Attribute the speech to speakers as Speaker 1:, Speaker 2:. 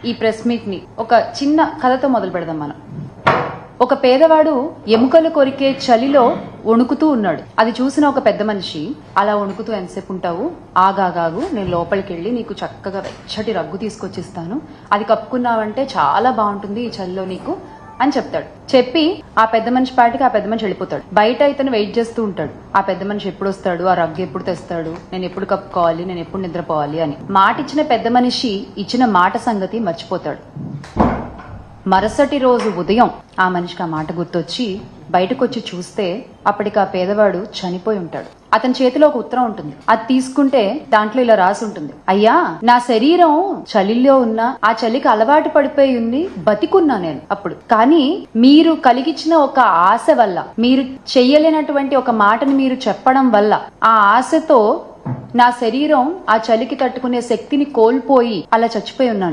Speaker 1: ఈ press meet ని ఒక చిన్న కథతో మొదలు పెడదాం మనం. ఒక పేదవాడు ఎముకలు కొరికే చలిలో వణుకుతూ ఉన్నాడు. అది చూసిన ఒక పెద్ద మనిషి, అలా వణుకుతూ ఎంతసేపు ఉంటావు, ఆగాగాగు, నేను లోపలికి వెళ్ళి నీకు చక్కగా వెచ్చటి రగ్గు తీసుకొచ్చిస్తాను, అది కప్పుకున్నావంటే చాలా బాగుంటుంది ఈ చలిలో నీకు అని చెప్తాడు. చెప్పి ఆ పెద్ద మనిషి పాటికి ఆ పెద్ద మనిషి వెళ్ళిపోతాడు. బయట ఇతను వెయిట్ చేస్తూ ఉంటాడు, ఆ పెద్ద మనిషి ఎప్పుడు వస్తాడు, ఆ రగ్గు ఎప్పుడు తెస్తాడు, నేను ఎప్పుడు కప్పుకోవాలి, నేను ఎప్పుడు నిద్రపోవాలి అని. మాట ఇచ్చిన పెద్ద మనిషి ఇచ్చిన మాట సంగతి మర్చిపోతాడు. మరుసటి రోజు ఉదయం ఆ మనిషికి ఆ మాట గుర్తొచ్చి బయటకు వచ్చి చూస్తే అప్పటికి ఆ పేదవాడు చనిపోయి ఉంటాడు. అతని చేతిలో ఒక ఉత్తరం ఉంటుంది. అది తీసుకుంటే దాంట్లో ఇలా రాసి ఉంటుంది, అయ్యా, నా శరీరం చలిలో ఉన్నా ఆ చలికి అలవాటు పడిపోయి ఉంది, బతికున్నా నేను అప్పుడు. కానీ మీరు కలిగించిన ఒక ఆశ వల్ల, మీరు చెయ్యలేనటువంటి ఒక మాటని మీరు చెప్పడం వల్ల, ఆ ఆశతో నా శరీరం ఆ చలికి తట్టుకునే శక్తిని కోల్పోయి అలా చచ్చిపోయి ఉన్నాను.